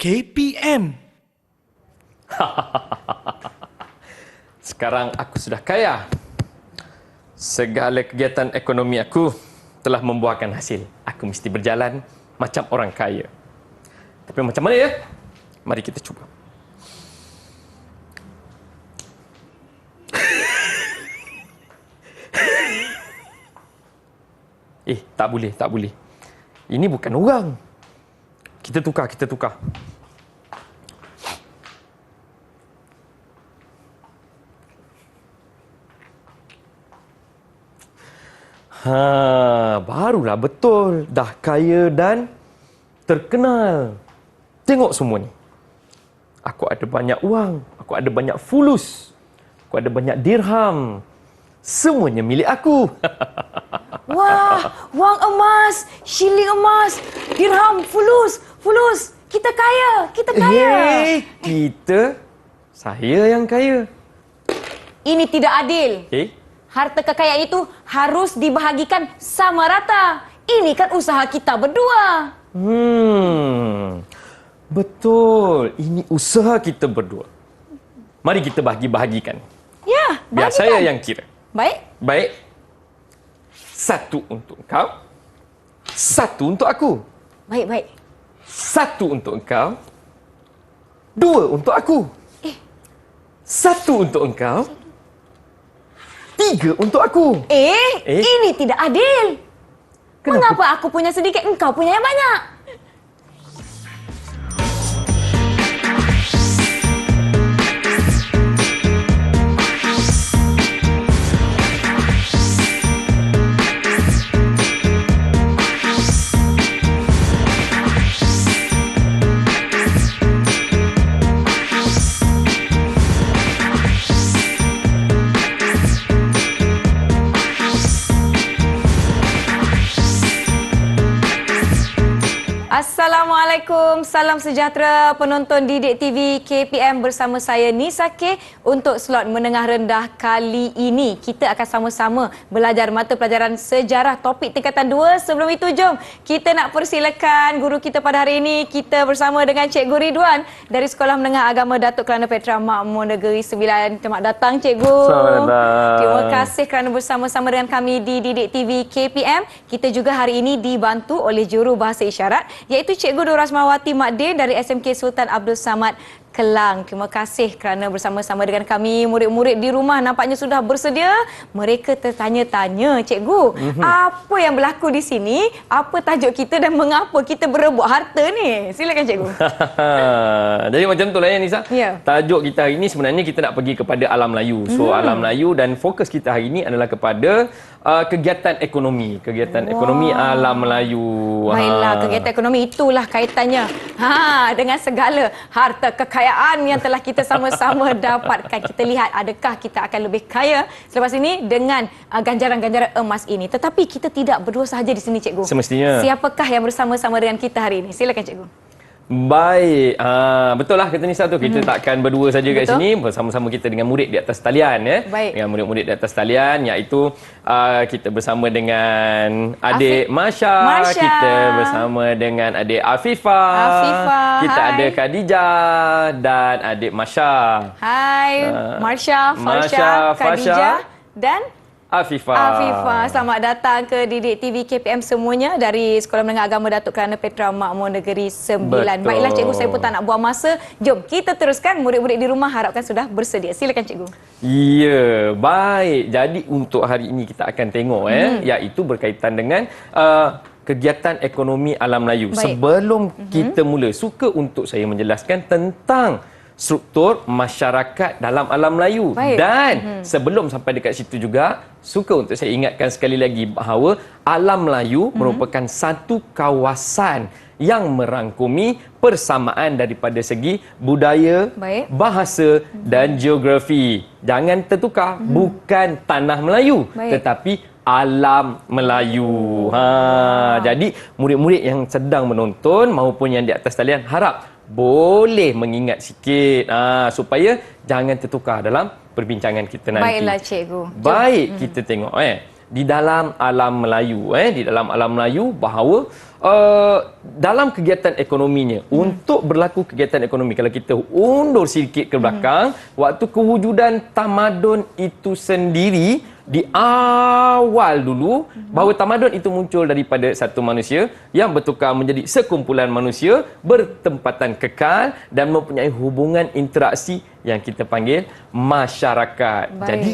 KPM. Sekarang aku sudah kaya. Segala kegiatan ekonomi aku telah membuahkan hasil. Aku mesti berjalan macam orang kaya. Tapi macam mana ya? Mari kita cuba. Tak boleh, tak boleh. Ini bukan orang. Kita tukar. Barulah betul. Dah kaya dan terkenal. Tengok semua ni. Aku ada banyak wang. Aku ada banyak fulus. Aku ada banyak dirham. Semuanya milik aku. Wah, wang emas, shilling emas, dirham, fulus. Kita kaya. Saya yang kaya. Ini tidak adil. Harta kekayaan itu harus dibahagikan sama rata. Ini kan usaha kita berdua. Betul. Ini usaha kita berdua. Mari kita bahagi-bahagikan. Ya, biar bahagikan. Saya yang kira. Baik. Satu untuk engkau. Satu untuk aku. Baik. Satu untuk engkau. Dua untuk aku. Satu untuk engkau. Tiga untuk aku. Ini tidak adil. Mengapa aku punya sedikit, engkau punya yang banyak? Assalamualaikum, salam sejahtera penonton Didik TV KPM bersama saya Nisa K. Untuk slot menengah rendah kali ini, kita akan sama-sama belajar mata pelajaran sejarah topik tingkatan 2. Sebelum itu, jom kita nak persilakan guru kita pada hari ini. Kita bersama dengan Cikgu Ridwan dari Sekolah Menengah Agama Datuk Kelana Petra Makmur Negeri Sembilan. Selamat datang, Cikgu. Selamat datang. Terima kasih kerana bersama-sama dengan kami di Didik TV KPM. Kita juga hari ini dibantu oleh juru bahasa isyarat, iaitu Cikgu Nur Rasmawati Makdir dari SMK Sultan Abdul Samad Kelang. Terima kasih kerana bersama-sama dengan kami. Murid-murid di rumah nampaknya sudah bersedia. Mereka tertanya-tanya, Cikgu, apa yang berlaku di sini? Apa tajuk kita dan mengapa kita berebut harta ni? Silakan, Cikgu. Jadi macam tu lah ya, Nisa. Ya. Tajuk kita hari ini sebenarnya kita nak pergi kepada alam Melayu. So alam Melayu, dan fokus kita hari ini adalah kepada kegiatan ekonomi. Ekonomi alam Melayu. Baiklah, kegiatan ekonomi itulah kaitannya dengan segala harta kekayaan yang telah kita sama-sama dapatkan. Kita lihat adakah kita akan lebih kaya selepas ini dengan ganjaran-ganjaran emas ini. Tetapi kita tidak berdua sahaja di sini, Cikgu. Semestinya. Siapakah yang bersama-sama dengan kita hari ini? Silakan, Cikgu. Baik, betul lah kata Nisa tu. Kita takkan berdua saja kat sini. Bersama-sama kita dengan murid di atas talian ya. Baik. Dengan murid-murid di atas talian, iaitu kita bersama dengan adik Masya. Kita bersama dengan adik Afifah. Kita ada Khadijah dan adik Masya. Hai, Marsha, Farsha, Khadijah dan Afifah. Selamat datang ke Didik TV KPM semuanya dari Sekolah Menengah Agama Datuk Kelana Petra Makmur Negeri Sembilan. Baiklah, Cikgu, saya pun tak nak buang masa. Jom kita teruskan. Murid-murid di rumah harapkan sudah bersedia. Silakan, Cikgu. Ya, baik. Jadi untuk hari ini kita akan tengok iaitu berkaitan dengan kegiatan ekonomi alam Melayu. Baik. Sebelum kita mula, suka untuk saya menjelaskan tentang struktur masyarakat dalam alam Melayu. Baik. Dan sebelum sampai dekat situ juga, suka untuk saya ingatkan sekali lagi bahawa alam Melayu merupakan satu kawasan yang merangkumi persamaan daripada segi budaya, bahasa dan geografi. Jangan tertukar, bukan tanah Melayu, tetapi alam Melayu. Jadi murid-murid yang sedang menonton maupun yang di atas talian, harap boleh mengingat sikit supaya jangan tertukar dalam perbincangan kita nanti. Baiklah, Cikgu. Baik, kita tengok di dalam alam Melayu. Di dalam alam Melayu bahawa dalam kegiatan ekonominya, untuk berlaku kegiatan ekonomi, kalau kita undur sedikit ke belakang, waktu kewujudan tamadun itu sendiri, di awal dulu, bahawa tamadun itu muncul daripada satu manusia yang bertukar menjadi sekumpulan manusia bertempatan kekal dan mempunyai hubungan interaksi yang kita panggil masyarakat. Baik. Jadi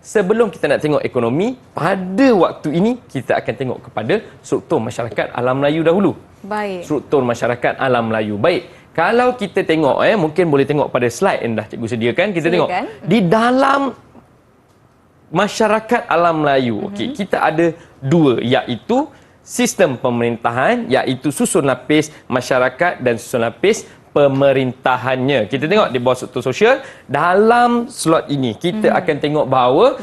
sebelum kita nak tengok ekonomi, pada waktu ini kita akan tengok kepada struktur masyarakat alam Melayu dahulu. Baik. Struktur masyarakat alam Melayu. Baik. Kalau kita tengok, mungkin boleh tengok pada slide yang dah cikgu sediakan. Kita tengok di dalam masyarakat alam Melayu, okey, kita ada dua, iaitu sistem pemerintahan, iaitu susun lapis masyarakat dan susun lapis pemerintahannya. Kita tengok di bawah struktur sosial, dalam slot ini kita akan tengok bahawa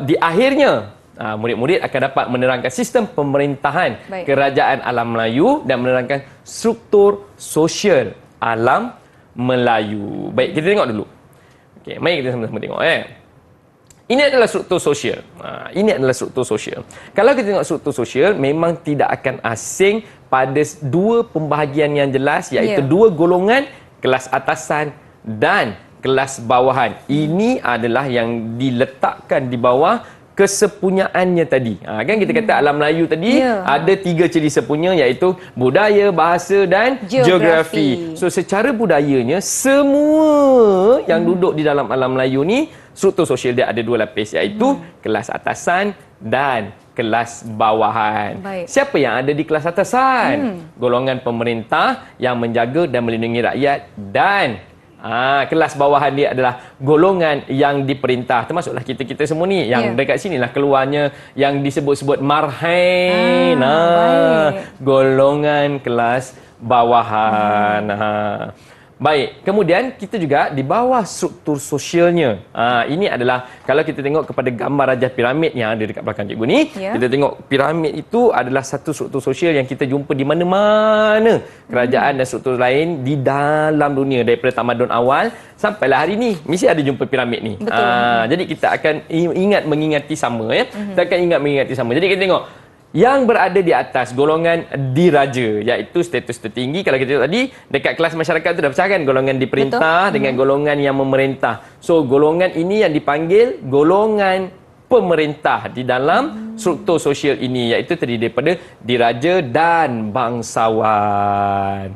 di akhirnya murid-murid akan dapat menerangkan sistem pemerintahan kerajaan alam Melayu dan menerangkan struktur sosial alam Melayu. Baik, kita tengok dulu. Okey, mari kita sama-sama tengok. Ini adalah struktur sosial. Ini adalah struktur sosial. Kalau kita tengok struktur sosial, memang tidak akan asing pada dua pembahagian yang jelas, iaitu dua golongan, kelas atasan dan kelas bawahan. Ini adalah yang diletakkan di bawah kesepunyaannya tadi. Kan kita kata alam Melayu tadi ada 3 ciri sepunya, iaitu budaya, bahasa dan geografi. So secara budayanya, semua yang duduk di dalam alam Melayu ni, struktur sosial dia ada 2 lapis, iaitu kelas atasan dan kelas bawahan. Baik. Siapa yang ada di kelas atasan? Golongan pemerintah yang menjaga dan melindungi rakyat, dan kelas bawahan dia adalah golongan yang diperintah, termasuklah kita-kita semua ni yang dekat sinilah keluarnya yang disebut-sebut marhain. Golongan kelas bawahan. Baik, kemudian kita juga di bawah struktur sosialnya. Ini adalah kalau kita tengok kepada gambar rajah piramid yang ada dekat belakang cikgu ni, kita tengok piramid itu adalah satu struktur sosial yang kita jumpa di mana-mana kerajaan dan struktur lain di dalam dunia, daripada tamadun awal sampailah hari ni mesti ada jumpa piramid ni. Jadi kita akan mengingati sama, Kita akan mengingati sama. Jadi kita tengok yang berada di atas golongan diraja, iaitu status tertinggi. Kalau kita tengok tadi dekat kelas masyarakat tu dah pecah kan, golongan diperintah dengan golongan yang memerintah. So golongan ini yang dipanggil golongan pemerintah di dalam struktur sosial ini, iaitu terdiri daripada diraja dan bangsawan.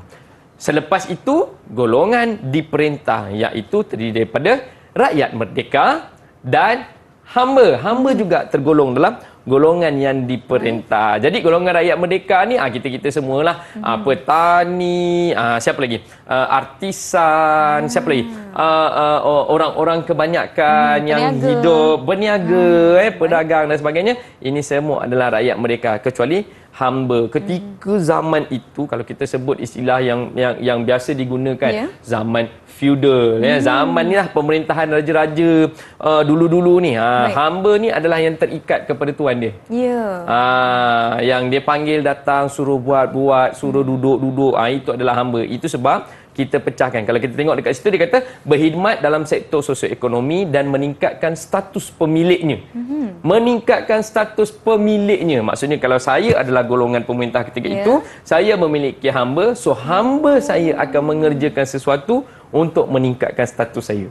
Selepas itu golongan diperintah, iaitu terdiri daripada rakyat merdeka dan hamba. Hamba juga tergolong dalam golongan yang diperintah. Jadi golongan rakyat merdeka ni kita semualah. Petani, siapa lagi? Artisan, siapa lagi? Orang-orang kebanyakan yang hidup berniaga, pedagang dan sebagainya. Ini semua adalah rakyat merdeka, kecuali hamba. Ketika zaman itu, kalau kita sebut istilah yang biasa digunakan, zaman feudal, zaman ni lah pemerintahan raja-raja dulu-dulu ni. Hamba ni adalah yang terikat kepada tuan dia. Yang dia panggil datang, suruh buat-buat, suruh duduk-duduk, itu adalah hamba. Itu sebab kita pecahkan. Kalau kita tengok dekat situ, dia kata berkhidmat dalam sektor sosioekonomi dan meningkatkan status pemiliknya. Meningkatkan status pemiliknya. Maksudnya kalau saya adalah golongan pemerintah ketika itu, saya memiliki hamba, so hamba saya akan mengerjakan sesuatu untuk meningkatkan status saya.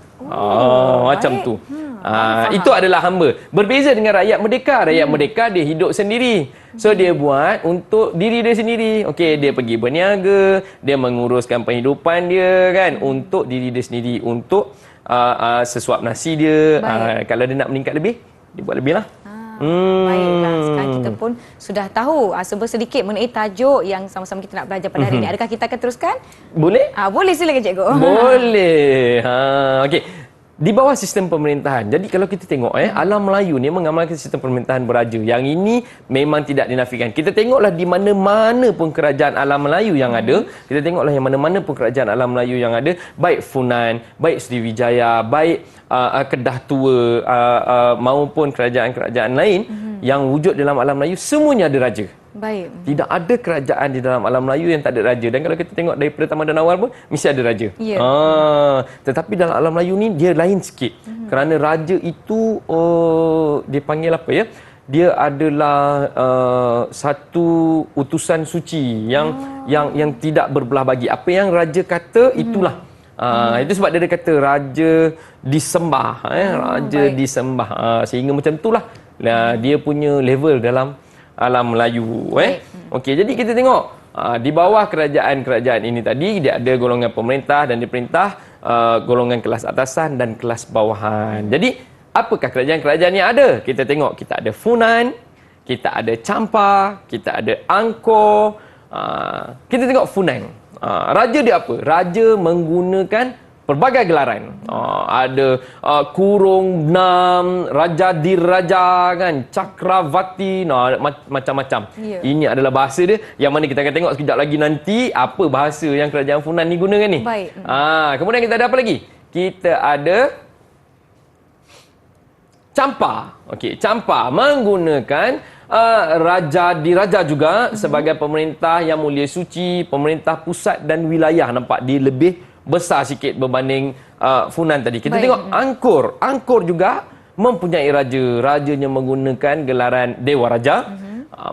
Macam tu. Itu adalah hamba. Berbeza dengan rakyat merdeka. Rakyat merdeka dia hidup sendiri. So dia buat untuk diri dia sendiri. Okey, dia pergi berniaga, dia menguruskan penghidupan dia kan, untuk diri dia sendiri, untuk sesuap nasi dia. Kalau dia nak meningkat lebih, dia buat lebih lah. Baiklah, sekarang kita pun sudah tahu sedikit mengenai tajuk yang sama-sama kita nak belajar pada hari ini. Adakah kita akan teruskan? Boleh? Boleh, silakan cikgu. Boleh. Okey. Di bawah sistem pemerintahan. Jadi kalau kita tengok alam Melayu ni mengamalkan sistem pemerintahan beraja. Yang ini memang tidak dinafikan. Kita tengoklah di mana-mana pun kerajaan alam Melayu yang ada, kita tengoklah yang mana-mana pun kerajaan alam Melayu yang ada, baik Funan, baik Sriwijaya, baik Kedah Tua, maupun kerajaan-kerajaan lain yang wujud dalam alam Melayu, semuanya ada raja. Baik. Tidak ada kerajaan di dalam alam Melayu yang tak ada raja. Dan kalau kita tengok daripada tamadun awal pun mesti ada raja. Tetapi dalam alam Melayu ni dia lain sikit. Kerana raja itu dipanggil apa ya? dia adalah satu utusan suci yang tidak berbelah bagi. Apa yang raja kata itulah. Itu sebab dia kata raja disembah, raja baik. disembah. Sehingga macam itulah dia punya level dalam alam Melayu. Okey, jadi kita tengok di bawah kerajaan-kerajaan ini tadi dia ada golongan pemerintah dan diperintah, golongan kelas atasan dan kelas bawahan. Jadi apakah kerajaan-kerajaan yang ada? Kita tengok, kita ada Funan, kita ada Champa, kita ada Angkor. Kita tengok Funan. Raja dia apa? Raja menggunakan pelbagai gelaran. Ada Kurung Nam, Raja Diraja kan, Cakrawati, macam-macam. Ya. Ini adalah bahasa dia yang mana kita akan tengok sekejap lagi nanti apa bahasa yang kerajaan Funan ni gunakan ni. Baik. Kemudian kita ada apa lagi? Kita ada Champa. Okey, Champa menggunakan Raja Diraja juga sebagai pemerintah yang mulia suci, pemerintah pusat dan wilayah. Nampak dia lebih besar sikit berbanding Funan tadi. Kita tengok Angkor. Angkor juga mempunyai raja. Rajanya menggunakan gelaran Dewa Raja.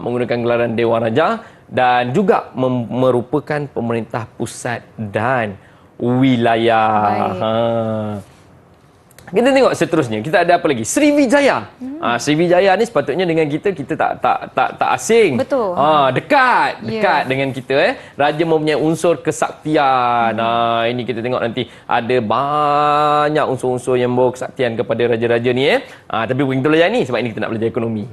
Menggunakan gelaran Dewa Raja dan juga merupakan pemerintah pusat dan wilayah. Kita tengok seterusnya. Kita ada apa lagi? Sriwijaya. Sriwijaya ni sepatutnya dengan kita tak asing. Betul. Dekat Yeah. dengan kita. Raja mempunyai unsur kesaktian. Ini kita tengok nanti ada banyak unsur-unsur yang membawa kesaktian kepada raja-raja ni. Tapi bukan kita belajar ni sebab ini kita nak belajar ekonomi.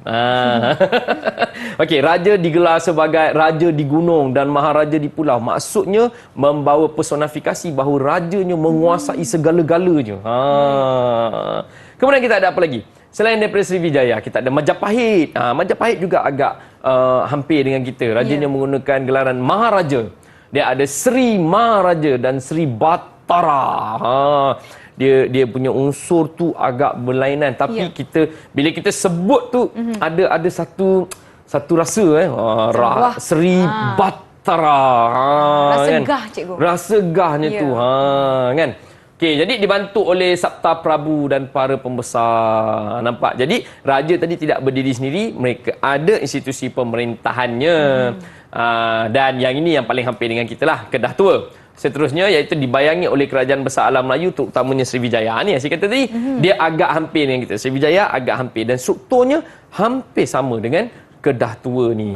Okey, raja digelar sebagai raja di gunung dan maharaja di pulau. Maksudnya membawa personifikasi bahawa rajanya menguasai segala-galanya. Kemudian kita ada apa lagi? Selain daripada Sriwijaya, kita ada Majapahit. Majapahit juga agak hampir dengan kita. Rajanya menggunakan gelaran Maharaja. Dia ada Sri Maharaja dan Sri Batara. Dia punya unsur tu agak berlainan. Tapi bila kita sebut tu ada satu rasa Sri Batara. Rasa kan? gah, cikgu. Rasa gahnya tu. Kan? Okey, jadi dibantu oleh Sabta Prabu dan para pembesar. Nampak? Jadi raja tadi tidak berdiri sendiri, mereka ada institusi pemerintahannya. Dan yang ini yang paling hampir dengan kita lah, Kedah Tua. Seterusnya iaitu dibayangi oleh kerajaan besar alam Melayu, terutamanya Sriwijaya. Ni saya kata tadi, dia agak hampir dengan kita. Sriwijaya agak hampir dan strukturnya hampir sama dengan Kedah Tua ni.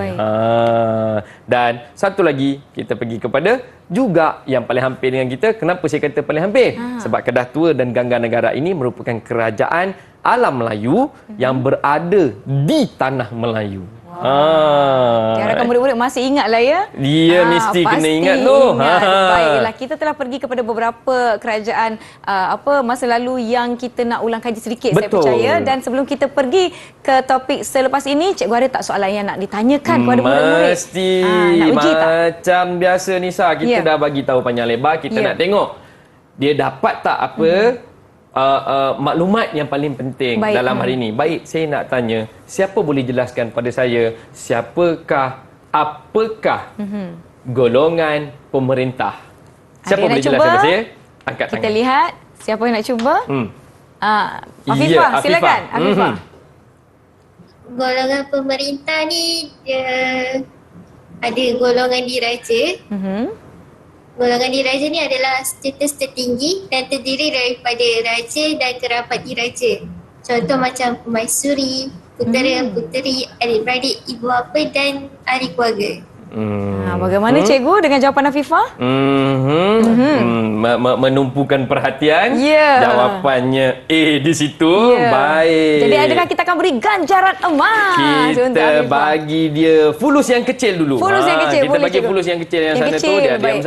Dan satu lagi kita pergi kepada juga yang paling hampir dengan kita. Kenapa saya kata paling hampir? Sebab Kedah Tua dan Gangga Negara ini merupakan kerajaan alam Melayu yang berada di tanah Melayu. Diharapkan murid-murid masih ingat lah ya. Dia mesti kena ingat tu. Baiklah, kita telah pergi kepada beberapa kerajaan masa lalu yang kita nak ulang kaji sedikit. Betul. Saya percaya. Dan sebelum kita pergi ke topik selepas ini, Cikgu ada tak soalan yang nak ditanyakan kepada murid-murid? Mesti. Nak uji tak? Macam biasa Nisa, kita dah bagi tahu panjang lebar. Kita nak tengok dia dapat tak apa maklumat yang paling penting dalam hari ini. Baik, saya nak tanya, siapa boleh jelaskan pada saya apakah golongan pemerintah? Siapa boleh jelaskan pada saya? Angkat tangan. Kita lihat siapa yang nak cuba. Afifah, Ya, Afifah. silakan. Afifah. Golongan pemerintah ni dia ada golongan diraja. Golongan diraja ni adalah status tertinggi dan terdiri daripada raja dan kerabat diraja. Contoh macam permaisuri, putera-puteri, adik-beradik, ibu bapa dan ahli keluarga. Bagaimana cikgu dengan jawapan Afifah? Menumpukan perhatian. Ya. Jawapannya A di situ. Baik. Jadi adakah kita akan beri ganjaran emas untuk Kita Afifah? bagi dia fulus yang kecil dulu. Fulus yang kecil, kita boleh, bagi cikgu. fulus yang kecil yang Yang sana tu kecil, dia baik.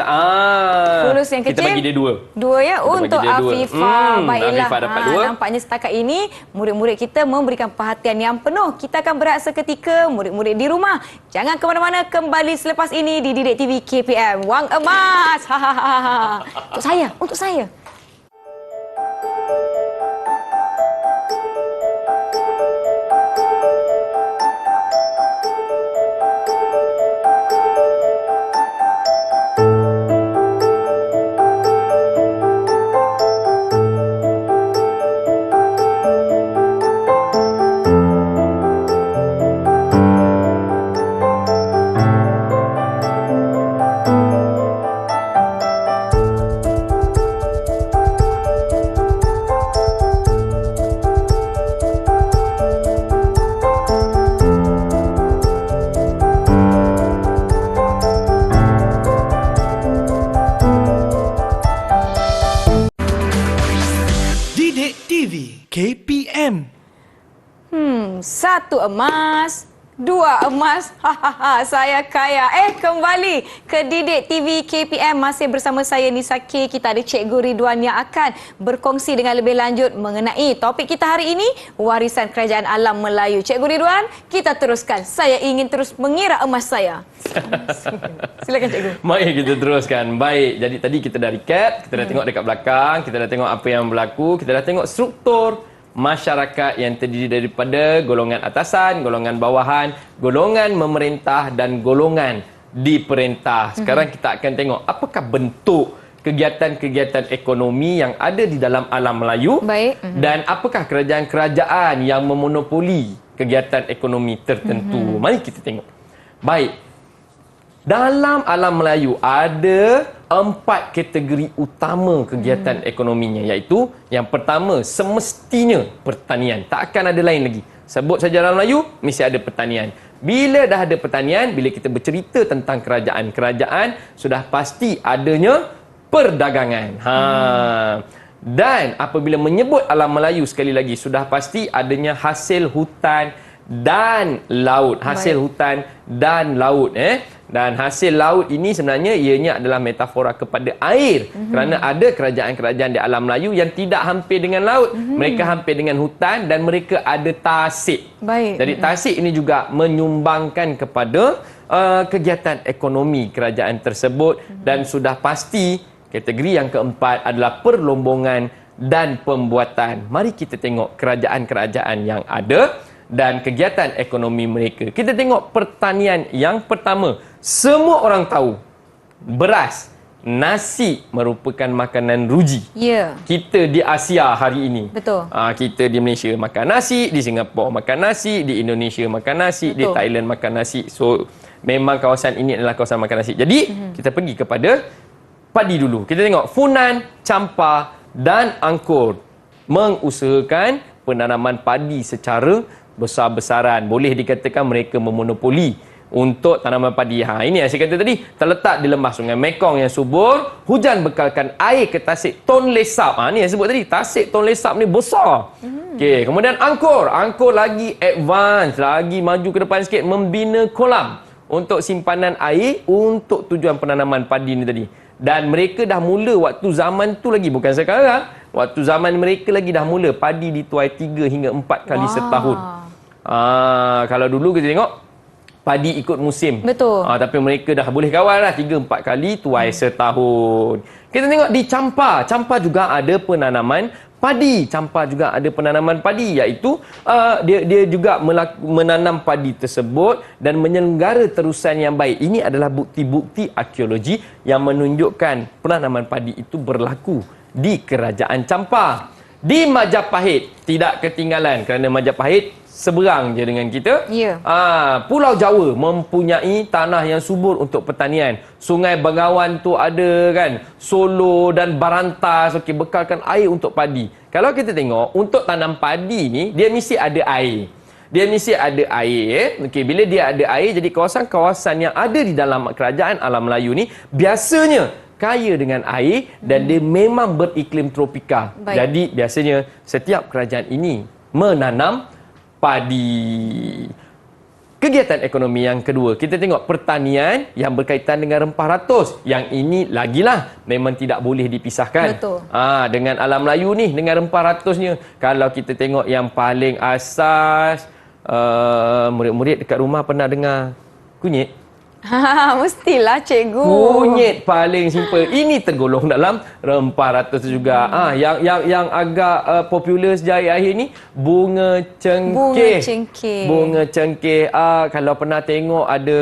fulus yang Kita kecil? bagi dia dua. Dua ya Kita untuk bagi dia dua. Afifah. Baiklah. Afifah dapat dua. Nampaknya setakat ini murid-murid kita memberikan perhatian yang penuh. Kita akan berehat seketika, murid-murid di rumah. Jangan ke mana-mana, kembali selepas ini di Didik TV KPM. Wang emas. Untuk saya, untuk saya. 1 emas, 2 emas. Hahaha, saya kaya. Kembali ke Didik TV KPM. Masih bersama saya Nisa K. Kita ada Cikgu Ridwan yang akan berkongsi dengan lebih lanjut mengenai topik kita hari ini, warisan kerajaan alam Melayu. Cikgu Ridwan, kita teruskan. Saya ingin terus mengira emas saya. Silakan Cikgu. Mari kita teruskan. Baik, jadi tadi kita dah recap, kita dah tengok dekat belakang, kita dah tengok apa yang berlaku, kita dah tengok struktur masyarakat yang terdiri daripada golongan atasan, golongan bawahan, golongan memerintah dan golongan diperintah. Sekarang kita akan tengok apakah bentuk kegiatan-kegiatan ekonomi yang ada di dalam alam Melayu. Baik. Dan apakah kerajaan-kerajaan yang memonopoli kegiatan ekonomi tertentu. Mari kita tengok. Baik. Dalam alam Melayu ada 4 kategori utama kegiatan ekonominya, iaitu yang pertama semestinya pertanian. Tak akan ada lain lagi. Sebut saja dalam Melayu, mesti ada pertanian. Bila dah ada pertanian, bila kita bercerita tentang kerajaan-kerajaan, sudah pasti adanya perdagangan. Dan apabila menyebut alam Melayu, sekali lagi, sudah pasti adanya hasil hutan dan laut. Hasil hutan dan laut. Dan hasil laut ini sebenarnya ianya adalah metafora kepada air. Kerana ada kerajaan-kerajaan di alam Melayu yang tidak hampir dengan laut. Mereka hampir dengan hutan dan mereka ada tasik. Baik. Jadi tasik ini juga menyumbangkan kepada kegiatan ekonomi kerajaan tersebut. Dan sudah pasti kategori yang keempat adalah perlombongan dan pembuatan. Mari kita tengok kerajaan-kerajaan yang ada dan kegiatan ekonomi mereka. Kita tengok pertanian yang pertama. Semua orang tahu beras, nasi merupakan makanan ruji. Ya. Kita di Asia hari ini. Betul. Kita di Malaysia makan nasi, di Singapura makan nasi, di Indonesia makan nasi, di Thailand makan nasi. So memang kawasan ini adalah kawasan makan nasi. Jadi kita pergi kepada padi dulu. Kita tengok Funan, Champa dan Angkor mengusahakan penanaman padi secara besar-besaran. Boleh dikatakan mereka memonopoli untuk tanaman padi. Ini yang saya kata tadi, terletak di lembah Sungai Mekong yang subur, hujan bekalkan air ke Tasik Tonle Sap. Ni yang sebut tadi, Tasik Tonle Sap ni besar. Okey, kemudian Angkor lagi advance, lagi maju ke depan sikit, membina kolam untuk simpanan air untuk tujuan penanaman padi ni tadi. Dan mereka dah mula waktu zaman tu lagi, bukan sekarang. Waktu zaman mereka lagi dah mula padi dituai 3 hingga 4 kali setahun. Kalau dulu kita tengok padi ikut musim. Betul. Tapi mereka dah boleh kawal lah 3-4 kali tuai setahun. Kita tengok di Champa. Champa juga ada penanaman padi. Champa juga ada penanaman padi, iaitu dia juga menanam padi tersebut dan menyelenggara terusan yang baik. Ini adalah bukti-bukti arkeologi yang menunjukkan penanaman padi itu berlaku di kerajaan Champa. Di Majapahit tidak ketinggalan kerana Majapahit seberang je dengan kita. Ya. Pulau Jawa mempunyai tanah yang subur untuk pertanian. Sungai Bengawan tu ada kan, Solo dan Barantas, bekalkan air untuk padi. Kalau kita tengok untuk tanam padi ni, dia mesti ada air. Dia mesti ada air. Bila dia ada air, jadi kawasan-kawasan yang ada di dalam kerajaan alam Melayu ni biasanya kaya dengan air dan dia memang beriklim tropika. Baik. Jadi biasanya setiap kerajaan ini menanam padi. Kegiatan ekonomi yang kedua, kita tengok pertanian yang berkaitan dengan rempah ratus. Yang ini lagilah memang tidak boleh dipisahkan. Betul. Dengan alam Melayu ni, dengan rempah ratusnya. Kalau kita tengok yang paling asas, murid-murid dekat rumah pernah dengar kunyit? Mestilah cikgu. Kunyit paling simple. Ini tergolong dalam rempah ratus juga. Yang agak popular sejak akhir ni, bunga cengkeh. Bunga cengkeh. Bunga cengkeh. Kalau pernah tengok ada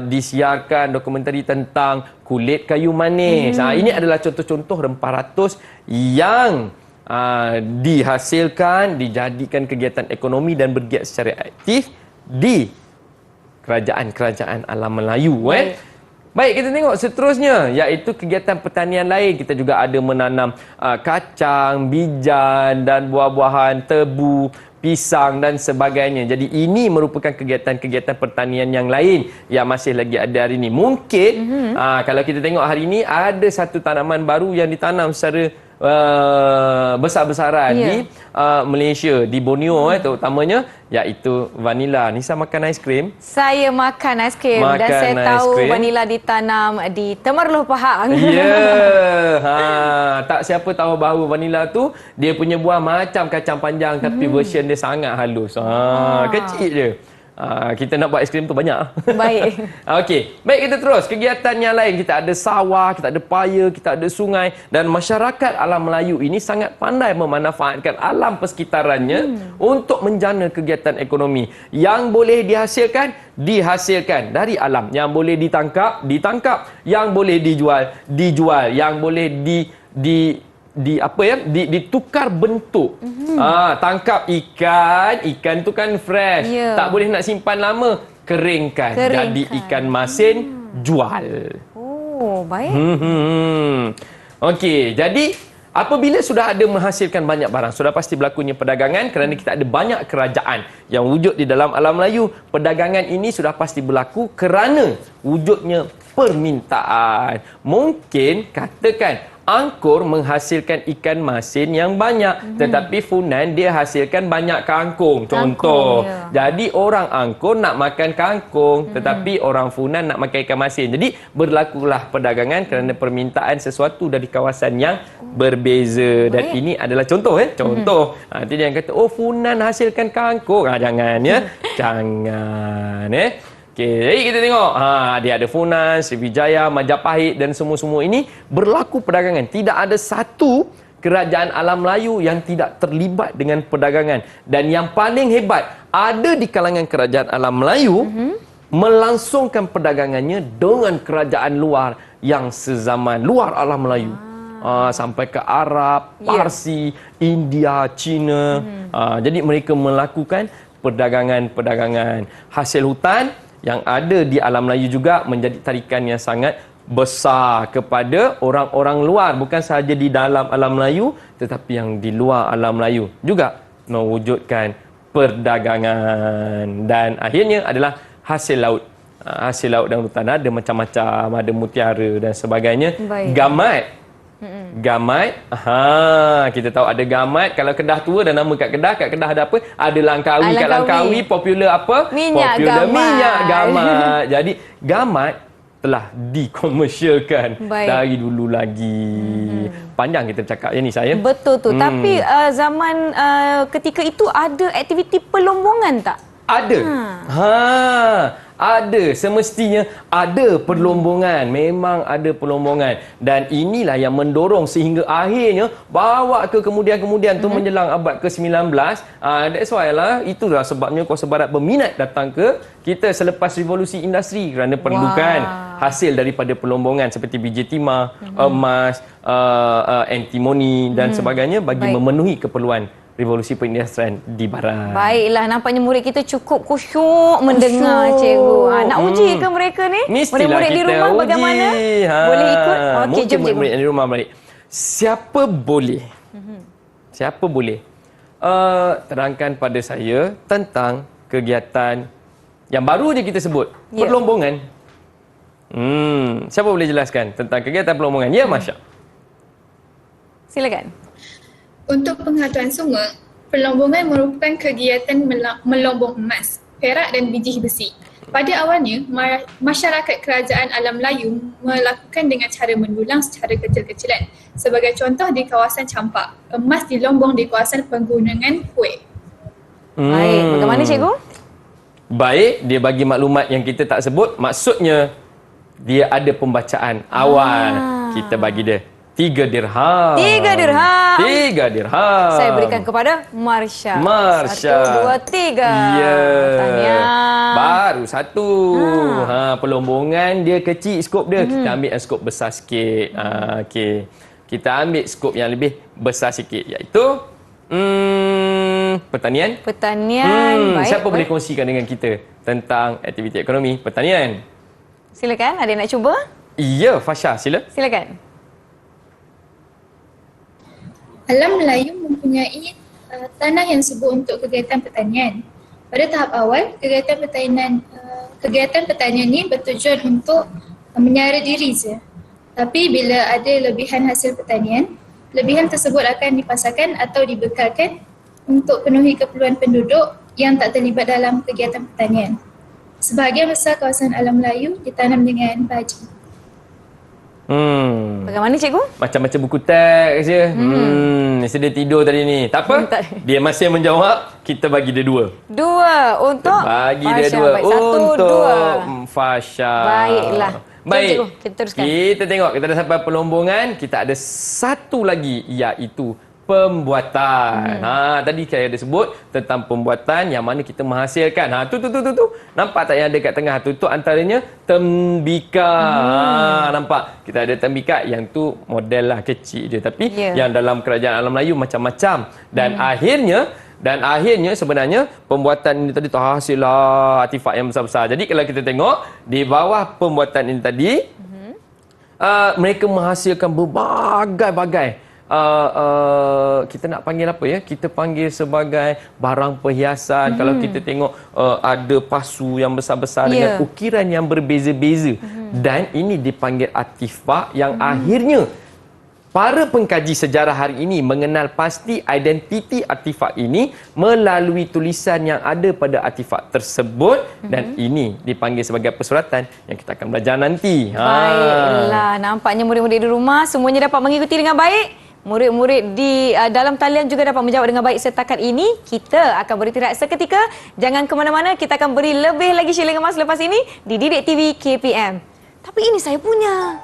disiarkan dokumentari tentang kulit kayu manis. Ini adalah contoh-contoh rempah ratus yang dihasilkan, dijadikan kegiatan ekonomi dan bergiat secara aktif di kerajaan-kerajaan alam Melayu. Baik, kita tengok seterusnya, iaitu kegiatan pertanian lain. Kita juga ada menanam kacang, bijan dan buah-buahan, tebu, pisang dan sebagainya. Jadi ini merupakan kegiatan-kegiatan pertanian yang lain yang masih lagi ada hari ini. Mungkin kalau kita tengok hari ini ada satu tanaman baru yang ditanam secara besar-besaran di Malaysia, di Borneo terutamanya, iaitu vanila. Nisa makan aiskrim? Saya makan aiskrim dan saya tahu vanila ditanam di Temerloh Pahang. Tak siapa tahu bahawa vanila tu dia punya buah macam kacang panjang tapi version dia sangat halus. Kecil je. Kita nak buat aiskrim tu banyak. Baik. Okey, baik, kita terus kegiatan yang lain. Kita ada sawah, kita ada paya, kita ada sungai, dan masyarakat alam Melayu ini sangat pandai memanfaatkan alam persekitarannya untuk menjana kegiatan ekonomi. Yang boleh dihasilkan dari alam, yang boleh ditangkap, yang boleh dijual, yang boleh ditukar bentuk. Tangkap ikan tu kan fresh, tak boleh nak simpan lama, keringkan. Jadi ikan masin, jual. Oh, baik. Okey, jadi apabila sudah ada menghasilkan banyak barang, sudah pasti berlakunya perdagangan kerana kita ada banyak kerajaan yang wujud di dalam alam Melayu. Perdagangan ini sudah pasti berlaku kerana wujudnya permintaan. Mungkin katakan angkur menghasilkan ikan masin yang banyak, tetapi Funan dia hasilkan banyak kangkung. Contoh. Jadi orang angkur nak makan kangkung, tetapi orang Funan nak makan ikan masin. Jadi berlakulah perdagangan kerana permintaan sesuatu dari kawasan yang berbeza. Dan ini adalah contoh. Contoh. Nanti dia kata, oh Funan hasilkan kangkung. Jangan Jangan. Okey, jadi kita tengok. Dia ada Funan, Sriwijaya, Majapahit dan semua-semua ini berlaku perdagangan. Tidak ada satu kerajaan alam Melayu yang tidak terlibat dengan perdagangan. Dan yang paling hebat, ada di kalangan kerajaan alam Melayu melangsungkan perdagangannya dengan kerajaan luar yang sezaman, luar alam Melayu. Sampai ke Arab, Parsi, India, China. Jadi mereka melakukan perdagangan hasil hutan yang ada di alam Melayu juga menjadi tarikan yang sangat besar kepada orang-orang luar. Bukan sahaja di dalam alam Melayu, tetapi yang di luar alam Melayu juga mewujudkan perdagangan. Dan akhirnya adalah hasil laut. Hasil laut dan hutan ada macam-macam, ada mutiara dan sebagainya. Gamat. Kita tahu ada gamat. Kalau Kedah tua dah nama kat Kedah ada apa? Ada Langkawi. Kat Langkawi popular apa? Minyak gamat. Jadi gamat telah dikomersialkan dari dulu lagi. Panjang kita bercakap ni saya. Betul tu. Tapi zaman ketika itu ada aktiviti perlombongan tak? Ada. Ada, semestinya ada perlombongan. Memang ada perlombongan. Dan inilah yang mendorong sehingga akhirnya bawa ke kemudian tu menjelang abad ke-19. That's why lah, itulah sebabnya Kuarsa Barat berminat datang ke kita selepas revolusi industri kerana perlukan hasil daripada perlombongan seperti biji timah, emas, antimoni dan sebagainya bagi memenuhi keperluan revolusi perindustrian di barat. Baiklah, nampaknya murid kita cukup khusyuk mendengar cikgu. Nak uji ke mereka ni? Murid-murid di rumah uji. Bagaimana? Boleh ikut? Okey, jom cikgu. Murid di rumah balik. Siapa boleh? Siapa boleh? Terangkan pada saya tentang kegiatan yang baru je kita sebut. Perlombongan. Siapa boleh jelaskan tentang kegiatan perlombongan? Ya, Masya. Silakan. Untuk penghatuan sungai, perlombongan merupakan kegiatan melombong emas, perak dan biji besi. Pada awalnya, masyarakat kerajaan alam Melayu melakukan dengan cara mendulang secara kecil-kecilan. Sebagai contoh di kawasan Campak, emas dilombong di kawasan penggunungan Kueh. Baik, bagaimana cikgu? Baik, dia bagi maklumat yang kita tak sebut. Maksudnya, dia ada pembacaan awal. Kita bagi dia 3 dirham. 3 dirham. 3 dirham. Saya berikan kepada Marsha. 1, 2, 3. Ya. Tahniah. Baru satu. Perlombongan dia kecil skop dia. Kita ambil yang skop besar sikit. Okey. Kita ambil skop yang lebih besar sikit, iaitu pertanian. Baik. Siapa boleh kongsikan dengan kita tentang aktiviti ekonomi pertanian? Silakan, ada yang nak cuba? Ya, Fasha, silakan. Alam Melayu mempunyai tanah yang subur untuk kegiatan pertanian. Pada tahap awal, kegiatan pertanian ini bertujuan untuk menyara diri saja. Tapi bila ada lebihan hasil pertanian, Lebihan tersebut akan dipasarkan atau dibekalkan untuk penuhi keperluan penduduk yang tak terlibat dalam kegiatan pertanian. Sebahagian besar kawasan alam Melayu ditanam dengan baju. Bagaimana cikgu? Macam-macam buku teks je. Sedia tidur tadi ni. Tak apa. Dia masih menjawab. Kita bagi dia 2. 2 untuk Bagi dia Fasha. 2 Baik, 1, untuk 2. Fasha. Baiklah. Baik. Cikgu, kita teruskan. Kita tengok. Kita dah sampai pelombongan. Kita ada satu lagi, iaitu pembuatan. Tadi saya ada sebut tentang pembuatan yang mana kita menghasilkan. Tu. Nampak tak yang ada kat tengah tu? Tu antaranya tembika. Nampak? Kita ada tembika yang tu model lah kecil je. Tapi yang dalam kerajaan alam Melayu macam-macam. Dan akhirnya sebenarnya pembuatan ini tadi terhasillah artifak yang besar-besar. Jadi kalau kita tengok di bawah pembuatan ini tadi, mereka menghasilkan berbagai-bagai kita nak panggil apa ya? Kita panggil sebagai barang perhiasan. Kalau kita tengok ada pasu yang besar-besar dengan ukiran yang berbeza-beza. Dan ini dipanggil artifak yang akhirnya para pengkaji sejarah hari ini mengenal pasti identiti artifak ini melalui tulisan yang ada pada artifak tersebut. Dan ini dipanggil sebagai persuratan yang kita akan belajar nanti. Baiklah, nampaknya murid-murid di rumah semuanya dapat mengikuti dengan baik. Murid-murid di dalam talian juga dapat menjawab dengan baik setakat ini. Kita akan beristirahat seketika. Jangan ke mana-mana, kita akan beri lebih lagi shilling emas lepas ini di Didik TV KPM. Tapi ini saya punya.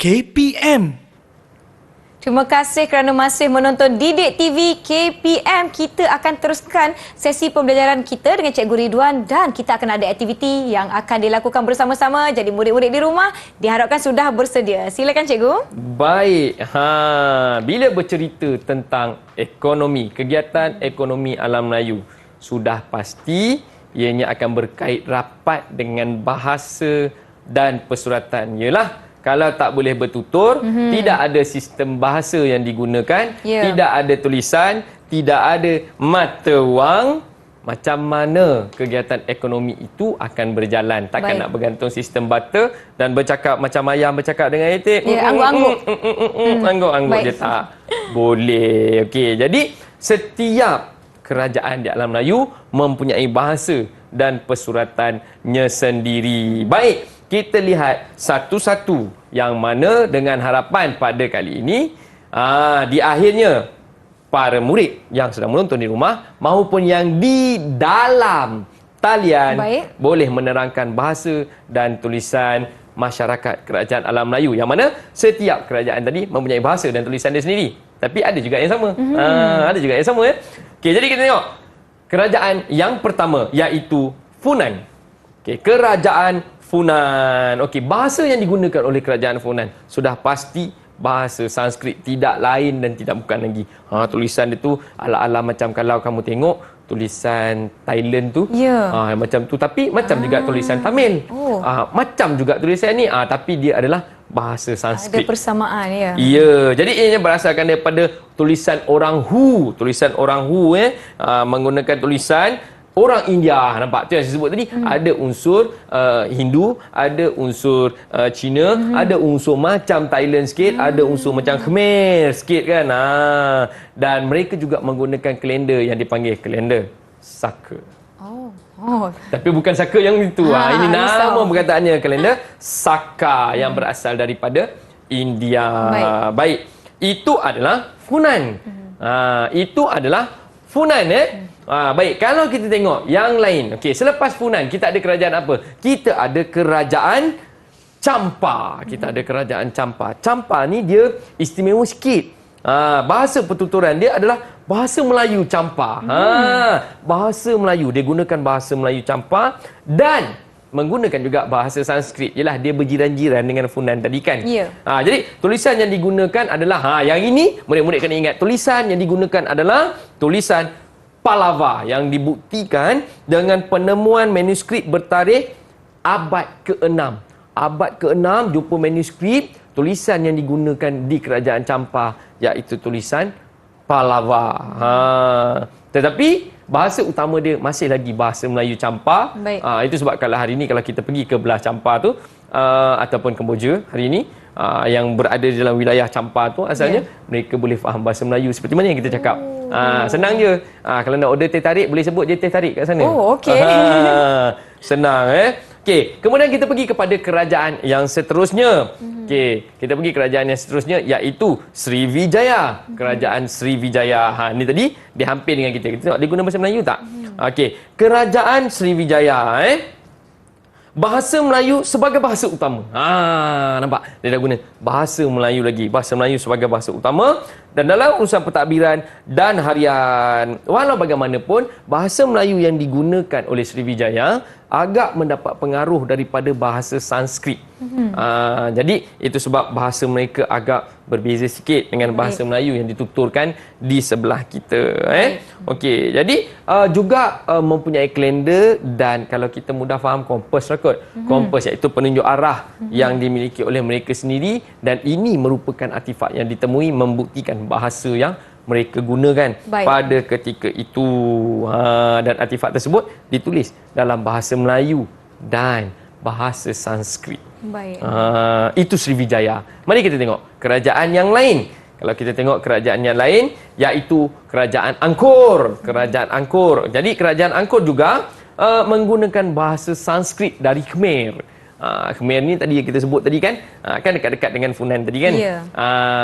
KPM. Terima kasih kerana masih menonton Didik TV KPM. Kita akan teruskan sesi pembelajaran kita dengan Cikgu Ridwan dan kita akan ada aktiviti yang akan dilakukan bersama-sama. Jadi murid-murid di rumah diharapkan sudah bersedia. Silakan Cikgu. Baik. Bila bercerita tentang ekonomi, kegiatan ekonomi alam Melayu, sudah pasti ianya akan berkait rapat dengan bahasa dan persuratan. Yalah, kalau tak boleh bertutur, tidak ada sistem bahasa yang digunakan, tidak ada tulisan, tidak ada mata wang, macam mana kegiatan ekonomi itu akan berjalan? Takkan nak bergantung sistem bata dan bercakap macam ayam bercakap dengan itik. Angguk-angguk. Angguk-angguk je tak boleh. Okey, jadi setiap kerajaan di alam Melayu mempunyai bahasa dan persuratannya sendiri. Baik. Kita lihat satu-satu yang mana dengan harapan pada kali ini di akhirnya para murid yang sedang menonton di rumah maupun yang di dalam talian boleh menerangkan bahasa dan tulisan masyarakat kerajaan alam Melayu, yang mana setiap kerajaan tadi mempunyai bahasa dan tulisan dia sendiri, tapi ada juga yang sama. Ada juga yang sama ya. Okey, jadi kita tengok kerajaan yang pertama iaitu Funan. Okey, kerajaan Funan. Okey, bahasa yang digunakan oleh kerajaan Funan sudah pasti bahasa Sanskrit, tidak lain dan tidak bukan lagi. Tulisan dia tu ala-ala macam kalau kamu tengok tulisan Thailand tu. Macam tu, tapi macam juga tulisan Tamil. Macam juga tulisan ni, tapi dia adalah bahasa Sanskrit. Ada persamaan ya. Ya, jadi ianya berasalkan daripada tulisan orang Hu. Tulisan orang Hu menggunakan tulisan orang India. Nampak tu yang saya sebut tadi. Ada unsur Hindu, ada unsur Cina, ada unsur macam Thailand sikit, ada unsur macam Khmer sikit kan. Dan mereka juga menggunakan kalender yang dipanggil kalender Saka. Tapi bukan Saka yang itu. Ini nama perkataannya, kalender Saka yang berasal daripada India. Baik. Itu adalah Funan. Itu adalah Funan baik, kalau kita tengok yang lain. Okey, selepas Funan kita ada kerajaan apa? Kita ada kerajaan Champa. Kita ada kerajaan Champa. Champa ni dia istimewa sikit. Bahasa pertuturan dia adalah bahasa Melayu Champa. Bahasa Melayu, dia gunakan bahasa Melayu Champa dan menggunakan juga bahasa Sanskrit. Ialah dia berjiran-jiran dengan Funan tadi kan. Ya. Jadi tulisan yang digunakan adalah yang ini murid-murid kena ingat, tulisan yang digunakan adalah tulisan Pallava yang dibuktikan dengan penemuan manuskrip bertarikh abad ke-6. Abad ke-6 jumpa manuskrip tulisan yang digunakan di kerajaan Champa iaitu tulisan Pallava. Tetapi bahasa utama dia masih lagi bahasa Melayu Champa. Itu sebab kalau hari ini kalau kita pergi ke belah Champa tu ataupun Kemboja hari ini yang berada di dalam wilayah Champa tu asalnya mereka boleh faham bahasa Melayu seperti mana yang kita cakap. Senang je. Kalau nak order teh tarik boleh sebut je teh tarik kat sana. Oh, okey. Senang Okey, kemudian kita pergi kepada kerajaan yang seterusnya. Okey, kita pergi kerajaan yang seterusnya iaitu Sriwijaya. Kerajaan Sriwijaya. Ni tadi dia hampir dengan kita. Kita tengok dia guna bahasa Melayu tak? Okey, kerajaan Sriwijaya bahasa Melayu sebagai bahasa utama. Nampak? Dia dah guna bahasa Melayu lagi. Bahasa Melayu sebagai bahasa utama. Dan dalam urusan pentadbiran dan harian, walau bagaimanapun, bahasa Melayu yang digunakan oleh Sriwijaya agak mendapat pengaruh daripada bahasa Sanskrit. Jadi, itu sebab bahasa mereka agak berbeza sikit dengan bahasa Melayu yang dituturkan di sebelah kita. Okey, jadi juga mempunyai kalender dan kalau kita mudah faham, kompas lah kot. Kompas iaitu penunjuk arah yang dimiliki oleh mereka sendiri dan ini merupakan artifak yang ditemui membuktikan bahasa yang mereka gunakan pada ketika itu. Dan artifak tersebut ditulis dalam bahasa Melayu dan bahasa Sanskrit. Itu Sriwijaya. Mari kita tengok kerajaan yang lain. Kalau kita tengok kerajaan yang lain iaitu kerajaan Angkor. Kerajaan Angkor. Jadi kerajaan Angkor juga menggunakan bahasa Sanskrit dari Khmer. Khmer ni tadi yang kita sebut tadi kan dekat-dekat dengan Funan tadi kan.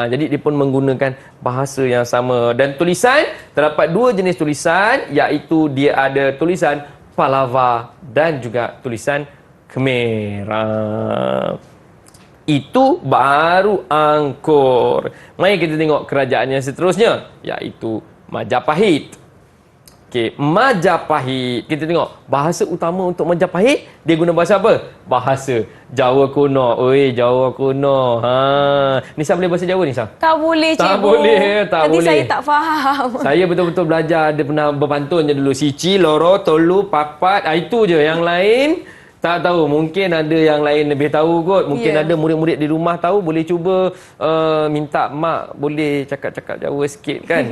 Jadi dia pun menggunakan bahasa yang sama dan tulisan terdapat dua jenis tulisan iaitu dia ada tulisan Pallava dan juga tulisan Khmer. Itu baru Angkor. Mari kita tengok kerajaan yang seterusnya iaitu Majapahit. Okey, Majapahit. Kita tengok bahasa utama untuk Majapahit, dia guna bahasa apa? Bahasa Jawa kuno. Oi, Jawa kuno. Nisa boleh bahasa Jawa Nisa? Tak boleh, cikgu. Tak boleh. Nanti saya tak faham. Saya betul-betul belajar, dia pernah berpantun je dulu. Sici, loro, tolu, papat. Itu je. Yang lain tak tahu. Mungkin ada yang lain lebih tahu kot. Mungkin ada murid-murid di rumah tahu. Boleh cuba minta mak boleh cakap-cakap Jawa sikit kan.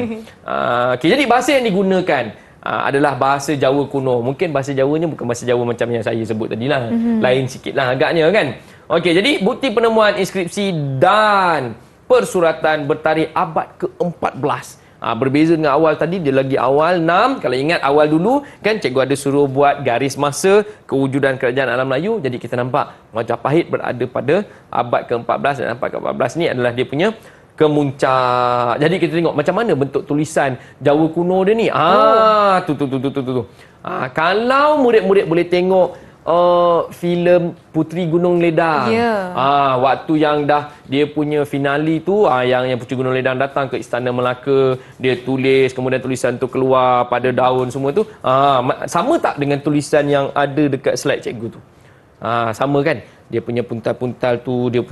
Okay, jadi bahasa yang digunakan adalah bahasa Jawa kuno. Mungkin bahasa Jawanya bukan bahasa Jawa macam yang saya sebut tadi lah. Lain sikit lah agaknya kan. Okey, jadi bukti penemuan inskripsi dan persuratan bertarikh abad ke-14. Berbeza dengan awal tadi, dia lagi awal 6. Kalau ingat awal dulu kan cikgu ada suruh buat garis masa kewujudan kerajaan alam Melayu. Jadi kita nampak Majapahit berada pada abad ke-14 dan abad ke-14 ni adalah dia punya kemuncak. Jadi kita tengok macam mana bentuk tulisan Jawa kuno dia ni. Tu. Kalau murid-murid boleh tengok filem Puteri Gunung Ledang. Waktu yang dah dia punya finali tu, yang Puteri Gunung Ledang datang ke Istana Melaka, dia tulis, kemudian tulisan tu keluar pada daun semua tu. Sama tak dengan tulisan yang ada dekat slide cikgu tu? Sama kan? Dia punya puntal-puntal tu, dia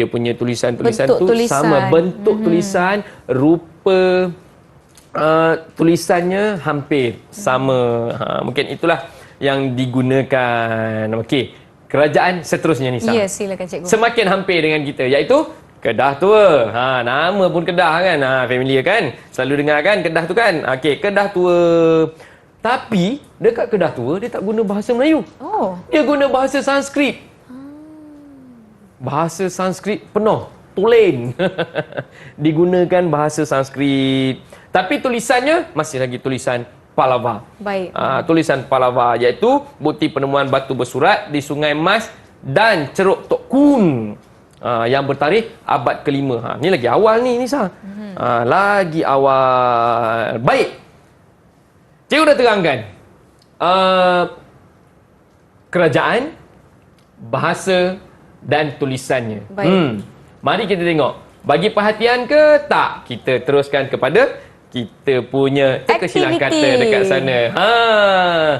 punya tulisan-tulisan tu sama, bentuk tulisan, rupa tulisannya hampir sama. Mungkin itulah yang digunakan. Okey, kerajaan seterusnya Nisa. Ya, silakan cikgu. Semakin hampir dengan kita iaitu Kedah Tua. Nama pun Kedah kan. Familiar kan? Selalu dengar kan Kedah tu kan? Okey, Kedah Tua. Tapi dekat Kedah Tua dia tak guna bahasa Melayu. Dia guna bahasa Sanskrit. Bahasa Sanskrit penuh, tulen. Digunakan bahasa Sanskrit. Tapi tulisannya masih lagi tulisan Pallava. Tulisan Pallava iaitu bukti penemuan batu bersurat di Sungai Mas dan Ceruk Tok Kun yang bertarikh abad ke-5. Ni lagi awal ni Nisa. Lagi awal. Baik. Cikgu dah terangkan kerajaan, bahasa dan tulisannya. Mari kita tengok. Bagi perhatian ke tak? Kita teruskan kepada kita punya terkesilang kata Aktiviti. dekat sana.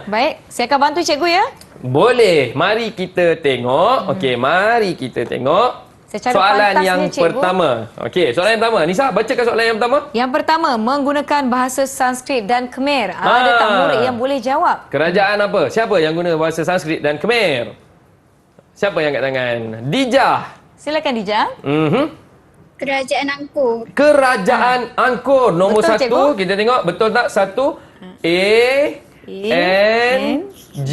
Baik, saya akan bantu cikgu ya. Boleh. Mari kita tengok. Okey, mari kita tengok. Secara Soalan pantasnya, yang cikgu. pertama. Okey, soalan yang pertama. Nisa, bacakan soalan yang pertama. Yang pertama, menggunakan bahasa Sanskrit dan Khmer. Ada tak murid yang boleh jawab? Kerajaan apa? Siapa yang guna bahasa Sanskrit dan Khmer? Siapa yang angkat tangan? Dijah. Silakan Dija. Kerajaan Angkor. Kerajaan Angkor. Nombor Betul, satu. cikgu. Kita tengok. Betul tak? Satu. N G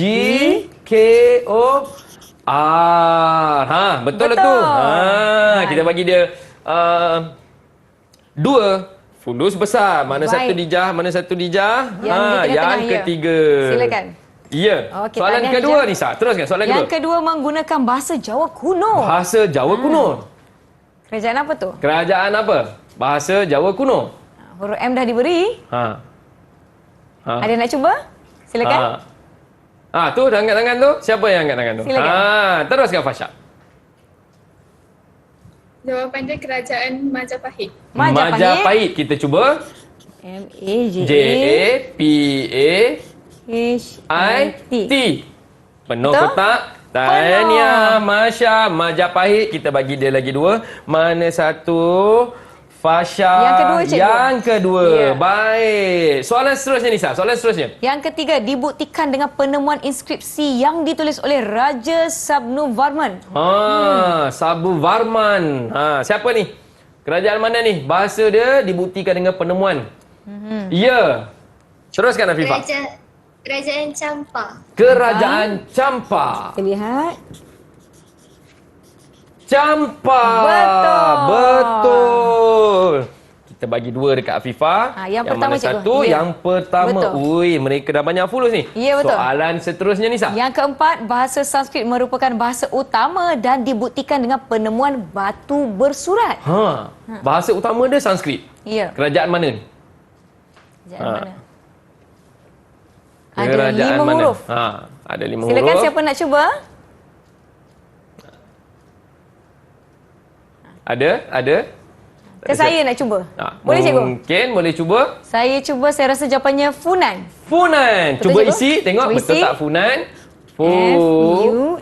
K O R. Betul tu. Kita bagi dia 2 fulus besar. Mana Baik. satu dijah, mana satu dijah? Yang di tengah-tengah, yang ya. ketiga. Silakan. Ya. Okey, Soalan tahniah, kedua Dijah. Nisa. Teruskan soalan Yang kedua. kedua, menggunakan bahasa Jawa kuno. Bahasa Jawa kuno. Kerajaan apa tu? Kerajaan apa? Bahasa Jawa kuno. Huruf M dah diberi. Ada nak cuba? Silakan. Tu dah angkat tangan tu. Siapa yang angkat tangan tu? Silakan. Teruskan Fasha. Jawapan dia kerajaan Majapahit. Majapahit. Kita cuba. M-A-J-A-P-H-I-T. J-A-P-A-I-T. Penuh Betul? kotak. Tahniah Masya. Majapahit. Kita bagi dia lagi 2. Mana satu? Fasha. Yang kedua, cikgu. Yang kedua. Ya. Baik. Soalan seterusnya Nisa. Soalan seterusnya. Yang ketiga, dibuktikan dengan penemuan inskripsi yang ditulis oleh Raja Sabnuvarman. Sabu Varman. Siapa ni? Kerajaan mana ni? Bahasa dia dibuktikan dengan penemuan. Ya. Teruskan Afifah. Kerajaan Champa. Kerajaan Champa. Kita lihat. Champa. Betul. Kita bagi 2 dekat Afifah. Yang pertama, mana cikgu. satu? Ya. Yang pertama. Betul. Ui, mereka dah banyak fulus ni. Ya, betul. Soalan seterusnya Nisa. Yang keempat, bahasa Sanskrit merupakan bahasa utama dan dibuktikan dengan penemuan batu bersurat. Bahasa utama dia Sanskrit. Ya. Kerajaan mana ni? Kerajaan mana? Ada Kerajaan 5 mana? huruf. Ada 5 Silakan, huruf. siapa nak cuba? Ada. Ke saya nak cuba? Boleh cikgu? Mungkin boleh cuba. Saya cuba, saya rasa jawapannya Funan. Funan. Betul, Cuba cikgu? isi. Tengok Cuba betul isi. tak Funan? F-U-N-A-N.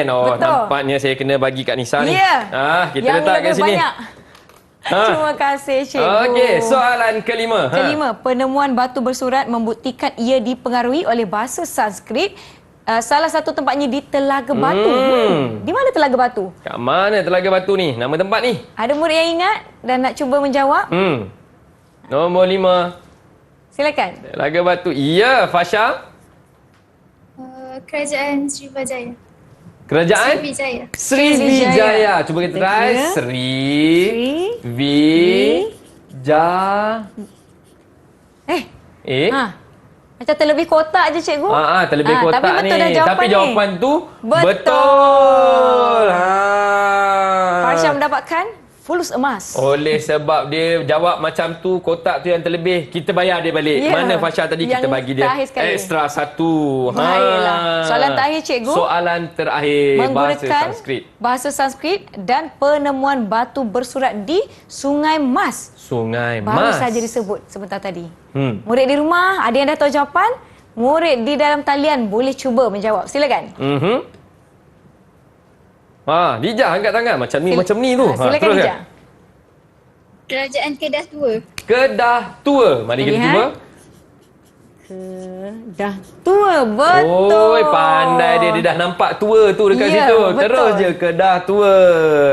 Betul. Nampaknya saya kena bagi kat Nisa ni. Ya. Kita Yang letak kat lebih sini. banyak. Terima kasih, cikgu. Okey, soalan kelima. Kelima, penemuan batu bersurat membuktikan ia dipengaruhi oleh bahasa Sanskrit. Salah satu tempatnya di Telaga Batu. Di mana Telaga Batu? Kat mana Telaga Batu ni? Nama tempat ni? Ada murid yang ingat dan nak cuba menjawab? Nombor 5. Silakan. Telaga Batu. Ya, Fasha. Kerajaan Srivijaya. Kerajaan? Srivijaya. Srivijaya. Cuba kita try. Tiga. Srivijaya. Macam terlebih kotak je, cikgu. Terlebih kotak tapi betul ni. dah jawapan Tapi ni. jawapan tu Betul. betul. Farsha mendapatkan fulus emas. Oleh sebab dia jawab macam tu, kotak tu yang terlebih, kita bayar dia balik. Ya. Mana Fasha tadi Yang kita bagi dia terakhir sekali. extra 1. Baiklah. Soalan terakhir, cikgu. Soalan terakhir. Menggunakan bahasa Sanskrit. dan penemuan batu bersurat di Sungai Mas. Sungai Baru Mas. saja disebut sebentar tadi. Murid di rumah, ada yang dah tahu jawapan? Murid di dalam talian boleh cuba menjawab. Silakan. Dijah angkat tangan macam ni tu. Silakan, teruskan. Dijah. Kerajaan Kedah Tua. Kedah Tua. Mari kita Lihat. cuba. Kedah Tua. Betul. Oi, pandai dia. Dia dah nampak tua tu dekat Ya, situ. betul. Terus je Kedah Tua.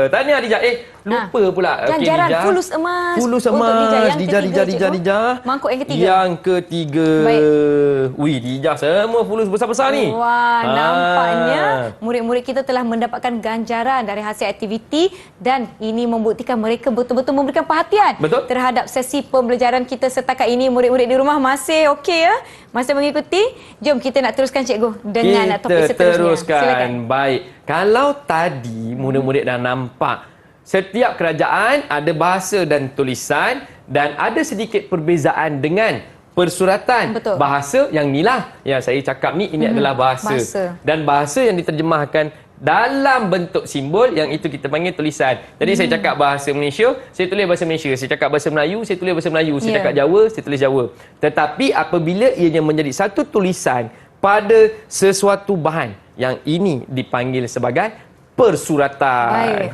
Tahniah Dijah. Lupa pula. Ganjaran Dijah. fulus emas. Fulus untuk emas. Yang Dijah, ketiga, cikgu. Dijah. Mangkuk yang ketiga. Yang ketiga. Baik. Wih, Dijah semua fulus besar-besar ni. Wah, nampaknya murid-murid kita telah mendapatkan ganjaran dari hasil aktiviti dan ini membuktikan mereka betul-betul memberikan perhatian Betul. terhadap sesi pembelajaran kita setakat ini. Murid-murid di rumah masih okey ya? Masih mengikuti? Jom kita nak teruskan, cikgu, dengan topik Kita seterusnya. teruskan. Silakan. Baik. Kalau tadi murid-murid dah nampak setiap kerajaan ada bahasa dan tulisan dan ada sedikit perbezaan dengan persuratan. Betul. Bahasa yang inilah yang saya cakap ni, ini adalah bahasa. bahasa. Dan bahasa yang diterjemahkan dalam bentuk simbol yang itu kita panggil tulisan. Jadi saya cakap bahasa Malaysia, saya tulis bahasa Malaysia. Saya cakap bahasa Melayu, saya tulis bahasa Melayu. Saya cakap Jawa, saya tulis Jawa. Tetapi apabila ianya menjadi satu tulisan pada sesuatu bahan, yang ini dipanggil sebagai persuratan.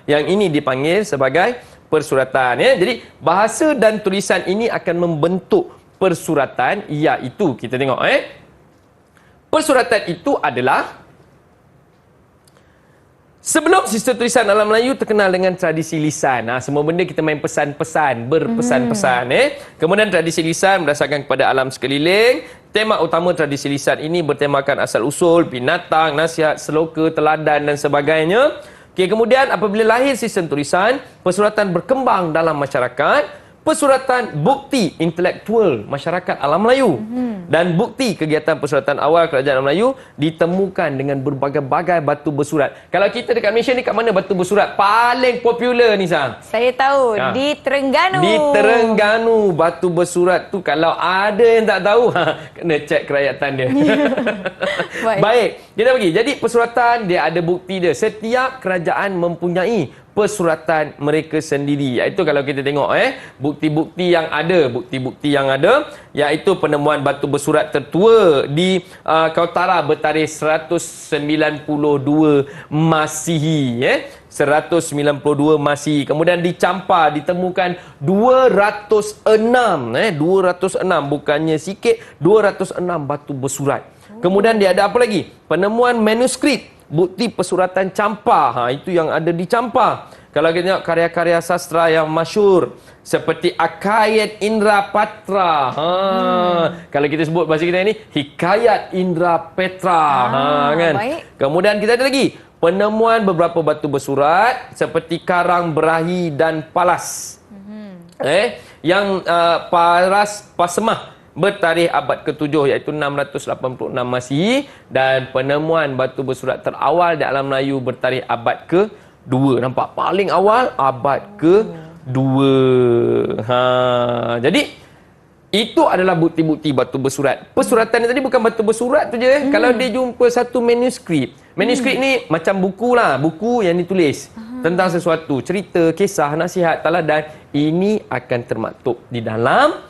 Yang ini dipanggil sebagai persuratan. Ya. Jadi bahasa dan tulisan ini akan membentuk persuratan, iaitu kita tengok persuratan itu adalah sebelum sistem tulisan dalam Melayu terkenal dengan tradisi lisan. Semua benda kita main pesan-pesan, berpesan-pesan. Kemudian tradisi lisan berdasarkan kepada alam sekeliling. Tema utama tradisi lisan ini bertemakan asal-usul, binatang, nasihat, seloka, teladan dan sebagainya. Kemudian apabila lahir sistem tulisan, persuratan berkembang dalam masyarakat. Persuratan bukti intelektual masyarakat alam Melayu dan bukti kegiatan persuratan awal kerajaan Melayu ditemukan dengan berbagai-bagai batu bersurat. Kalau kita dekat Malaysia ni, kat mana batu bersurat paling popular ni, Sang? Saya tahu, di Terengganu. Di Terengganu batu bersurat tu, kalau ada yang tak tahu, kena cek kerakyatan dia. Baik, kita pergi. Jadi persuratan dia ada bukti dia. Setiap kerajaan mempunyai persuratan mereka sendiri. Iaitu kalau kita tengok bukti-bukti yang ada iaitu penemuan batu bersurat tertua di Kautara bertarikh 192 Masihi 192 Masihi. Kemudian di Champa ditemukan 206 bukannya sikit, 206 batu bersurat. Kemudian dia ada apa lagi? Penemuan manuskrip bukti persuratan Champa. Itu yang ada di Champa. Kalau kita tengok karya-karya sastra yang masyhur seperti Akayat Indra Patra. Kalau kita sebut bahasa kita ini, Hikayat Indra Petra. Kan? Baik. Kemudian kita ada lagi penemuan beberapa batu bersurat seperti Karang Berahi dan Palas. Yang Paras Pasemah bertarikh abad ke-7 iaitu 686 Masihi, dan penemuan batu bersurat terawal di alam Melayu bertarikh abad ke-2. Nampak? Paling awal abad ke-2. Jadi itu adalah bukti-bukti batu bersurat. Persuratan tadi bukan batu bersurat tu je. Kalau dia jumpa satu manuskrip. Manuskrip ni macam buku lah, buku yang ditulis tentang sesuatu, cerita, kisah, nasihat, teladan, ini akan termaktub di dalam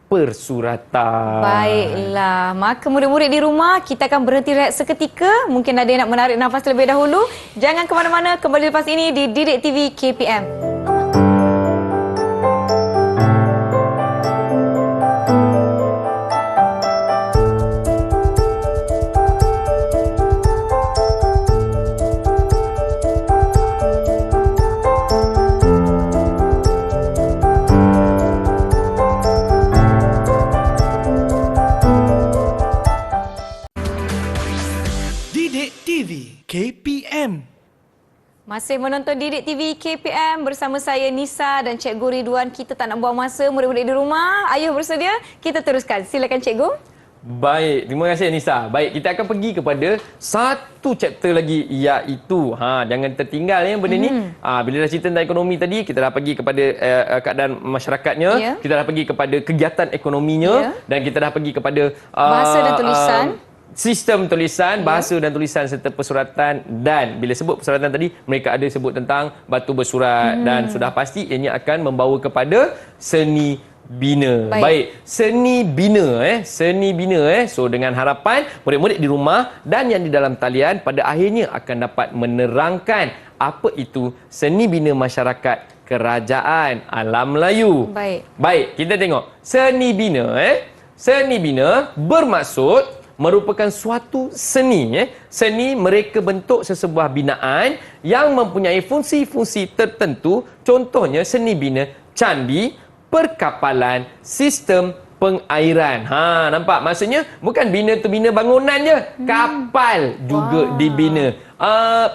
persuratan. Baiklah, maka murid-murid di rumah, kita akan berhenti rehat seketika. Mungkin ada yang nak menarik nafas terlebih dahulu. Jangan ke mana-mana, kembali lepas ini di Didik TV KPM. KPM. Masih menonton Didik TV KPM bersama saya Nisa dan Cikgu Ridwan. Kita tak nak buang masa, murid-murid di rumah. Ayuh bersedia? Kita teruskan. Silakan Cikgu. Baik, terima kasih Nisa. Baik, kita akan pergi kepada satu chapter lagi, iaitu jangan tertinggal benda ni. Bila dah cerita tentang ekonomi tadi, kita dah pergi kepada keadaan masyarakatnya, kita dah pergi kepada kegiatan ekonominya, dan kita dah pergi kepada bahasa dan tulisan. Sistem tulisan, bahasa dan tulisan serta persuratan. Dan bila sebut persuratan tadi, mereka ada sebut tentang batu bersurat, dan sudah pasti ianya akan membawa kepada seni bina. Baik, seni bina seni bina So dengan harapan murid-murid di rumah dan yang di dalam talian pada akhirnya akan dapat menerangkan apa itu seni bina masyarakat kerajaan alam Melayu. Baik, kita tengok seni bina seni bina bermaksud merupakan suatu seni. Seni mereka bentuk sesebuah binaan yang mempunyai fungsi-fungsi tertentu. Contohnya seni bina candi, perkapalan, sistem pengairan. Nampak? Maksudnya bukan bina tu bina bangunan je. Kapal juga dibina.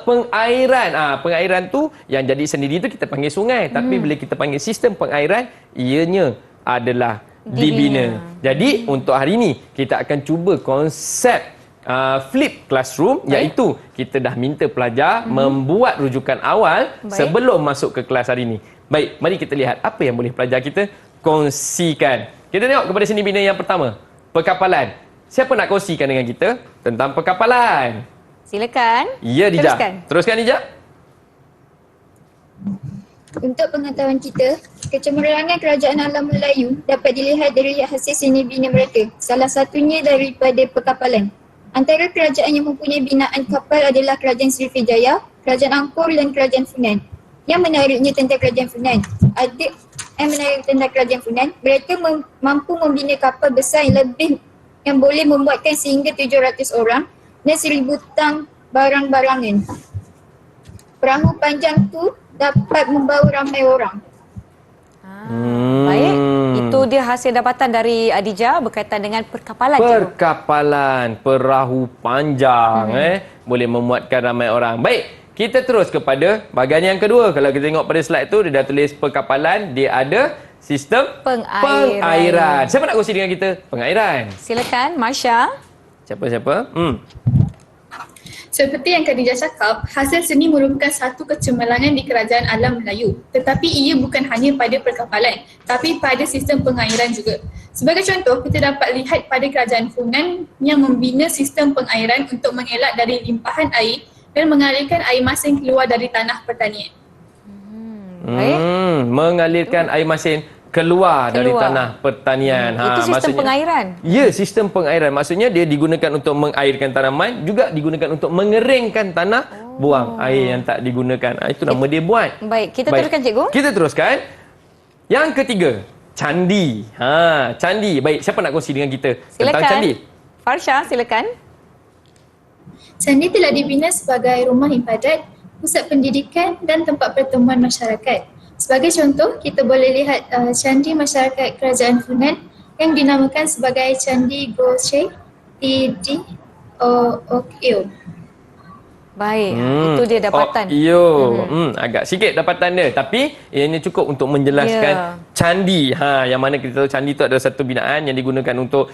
Pengairan. Pengairan tu yang jadi sendiri tu kita panggil sungai. Tapi bila kita panggil sistem pengairan, ianya adalah dibina. Jadi untuk hari ini kita akan cuba konsep flip classroom, iaitu kita dah minta pelajar membuat rujukan awal sebelum masuk ke kelas hari ini. Baik, mari kita lihat apa yang boleh pelajar kita kongsikan. Kita tengok kepada seni bina yang pertama, perkapalan. Siapa nak kongsikan dengan kita tentang perkapalan? Silakan. Ya, Dija. Teruskan, Dija. Untuk pengetahuan kita, kecemerlangan kerajaan alam Melayu dapat dilihat dari hasil seni bina mereka. Salah satunya daripada perkapalan. Antara kerajaan yang mempunyai binaan kapal adalah Kerajaan Srivijaya, Kerajaan Angkor dan Kerajaan Funan. Yang menariknya tentang Kerajaan Funan, mereka mampu membina kapal besar yang boleh memuatkan sehingga 700 orang dan 1,000 tang barang-barangan. Perahu panjang tu dapat membawa ramai orang. Baik, itu dia hasil dapatan dari Adija berkaitan dengan perkapalan. Perkapalan, perahu panjang boleh memuatkan ramai orang. Baik, kita terus kepada bahagian yang kedua. Kalau kita tengok pada slide tu, dia dah tulis perkapalan, dia ada sistem pengairan. Siapa nak kongsi dengan kita pengairan? Silakan, Marsha. Siapa? Seperti yang Khadijah cakap, hasil seni merupakan satu kecemerlangan di kerajaan alam Melayu. Tetapi ia bukan hanya pada perkapalan, tapi pada sistem pengairan juga. Sebagai contoh, kita dapat lihat pada kerajaan Funan yang membina sistem pengairan untuk mengelak dari limpahan air dan mengalirkan air masin keluar dari tanah pertanian. Mengalirkan air masin keluar dari tanah pertanian. Itu sistem pengairan. Ya, sistem pengairan. Maksudnya dia digunakan untuk mengairkan tanaman, juga digunakan untuk mengeringkan tanah, buang air yang tak digunakan. Itu nama dia buat. Baik, kita teruskan, Cikgu. Kita teruskan. Yang ketiga, candi. Candi. Baik, siapa nak kongsi dengan kita tentang candi? Farsha, silakan. Candi telah dibina sebagai rumah ibadat, pusat pendidikan dan tempat pertemuan masyarakat. Sebagai contoh, kita boleh lihat candi masyarakat kerajaan Funan yang dinamakan sebagai Candi Goche di Okyo. Baik, itu dia dapatan. Agak sikit dapatan dia, tapi ianya cukup untuk menjelaskan candi. Yang mana kita tahu candi itu adalah satu binaan yang digunakan untuk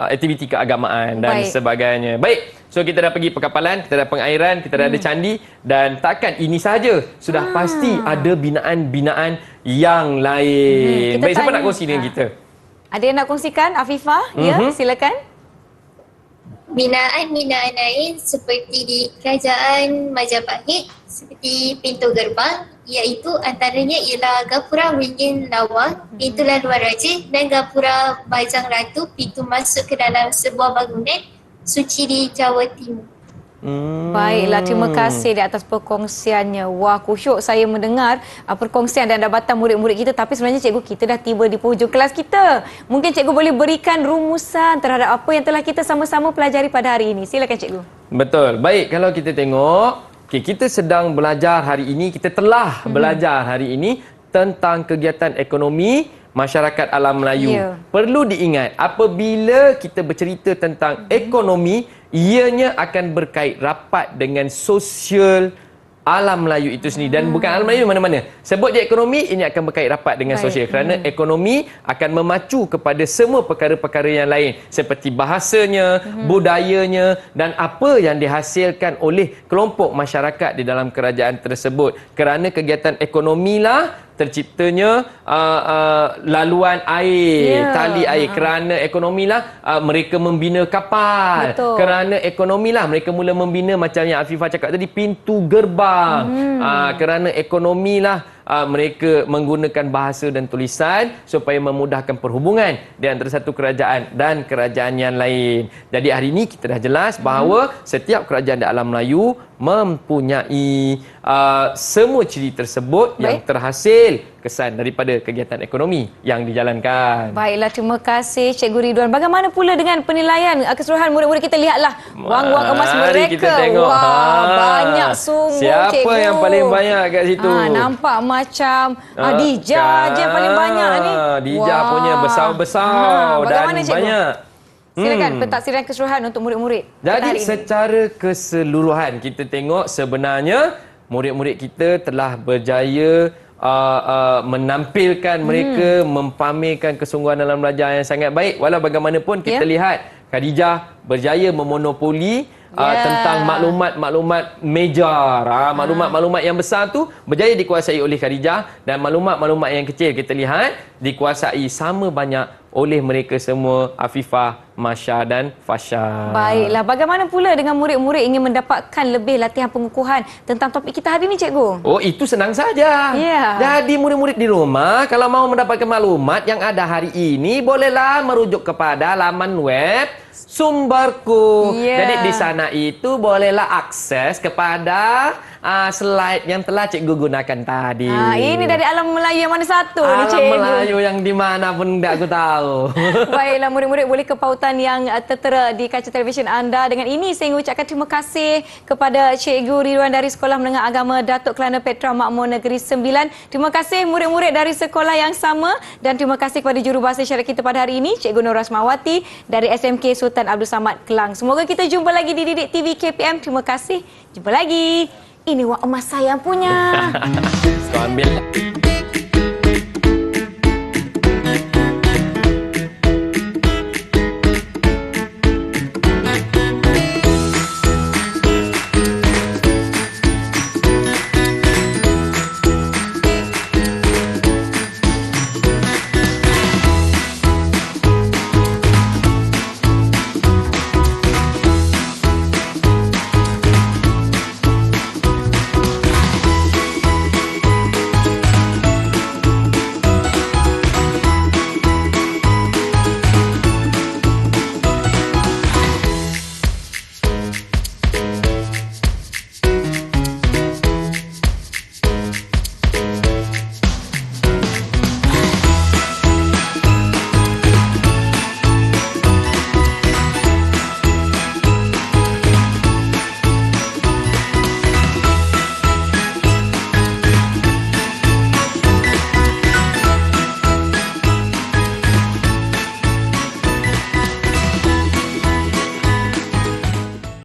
aktiviti keagamaan dan sebagainya. Baik, so kita dah pergi perkapalan, kita dah pengairan, kita dah ada candi, dan takkan ini sahaja. Sudah pasti ada binaan-binaan yang lain. Baik, siapa nak kongsi dengan kita? Ada yang nak kongsikan? Afifah? Ya, silakan. Binaan-binaan lain seperti di Kerajaan Majapahit seperti pintu gerbang, iaitu antaranya ialah Gapura Ringin Lawang, pintu laluan raja, dan Gapura Bajang Ratu, pintu masuk ke dalam sebuah bangunan suci di Jawa Timur. Baiklah, terima kasih di atas perkongsiannya. Wah, khusyuk saya mendengar perkongsian dan dapatan murid-murid kita. Tapi sebenarnya cikgu, kita dah tiba di penghujung kelas kita. Mungkin cikgu boleh berikan rumusan terhadap apa yang telah kita sama-sama pelajari pada hari ini. Silakan cikgu. Betul. Baik, kalau kita tengok, kita sedang belajar hari ini, kita telah belajar hari ini tentang kegiatan ekonomi masyarakat alam Melayu. Perlu diingat, apabila kita bercerita tentang ekonomi, ianya akan berkait rapat dengan sosial alam Melayu itu sendiri. Dan bukan alam Melayu mana-mana. Sebut je ekonomi, ini akan berkait rapat dengan sosial. Kerana ekonomi akan memacu kepada semua perkara-perkara yang lain. Seperti bahasanya, budayanya, dan apa yang dihasilkan oleh kelompok masyarakat di dalam kerajaan tersebut. Kerana kegiatan ekonomilah terciptanya laluan air, tali air. Kerana ekonomilah mereka membina kapal. Betul. Kerana ekonomilah mereka mula membina, macam yang Afifah cakap tadi, pintu gerbang. Kerana ekonomilah mereka menggunakan bahasa dan tulisan supaya memudahkan perhubungan di antara satu kerajaan dan kerajaan yang lain. Jadi hari ini kita dah jelas bahawa setiap kerajaan di alam Melayu mempunyai semua ciri tersebut yang terhasil kesan daripada kegiatan ekonomi yang dijalankan. Baiklah, terima kasih Cikgu Ridwan. Bagaimana pula dengan penilaian keseluruhan murid-murid kita? Lihatlah wang-wang emas mereka. Kita tengok. Wah, banyak sungguh siapa cikgu. Yang paling banyak kat situ? Nampak macam Dija je yang paling banyak ni. Dija punya besar-besar dan bagaimana, cikgu? banyak. Silakan pentadbiran keseluruhan untuk murid-murid. Jadi secara keseluruhan kita tengok sebenarnya murid-murid kita telah berjaya menampilkan mereka, mempamerkan kesungguhan dalam belajar yang sangat baik. Walau bagaimanapun kita lihat Khadijah berjaya memonopoli tentang maklumat-maklumat major. Maklumat-maklumat yang besar tu berjaya dikuasai oleh Khadijah, dan maklumat-maklumat yang kecil kita lihat dikuasai sama banyak oleh mereka semua, Afifah, Masya dan Fasha. Baiklah, bagaimana pula dengan murid-murid ingin mendapatkan lebih latihan pengukuhan tentang topik kita hari ini, Cikgu? Oh, itu senang saja. Ya. Jadi murid-murid di rumah kalau mau mendapatkan maklumat yang ada hari ini, bolehlah merujuk kepada laman web Sumberku. Ya. Jadi di sana itu bolehlah akses kepada slide yang telah cikgu gunakan tadi. Ini dari alam Melayu yang mana satu ni, Alam Cikgu? Melayu yang di mana pun tidak aku tahu. Baiklah, murid-murid boleh ke pautan yang tertera di kaca televisyen anda. Dengan ini saya ingin ucapkan terima kasih kepada Cikgu Ridwan dari Sekolah Menengah Agama Datuk Kelana Petra Makmur Negeri 9. Terima kasih murid-murid dari sekolah yang sama, dan terima kasih kepada jurubahasa isyarat kita pada hari ini, Cikgu Nur Rasmawati dari SMK Sultan Abdul Samad Kelang. Semoga kita jumpa lagi di Didik TV KPM. Terima kasih. Jumpa lagi. Ini wak emas saya punya. Kau ambil.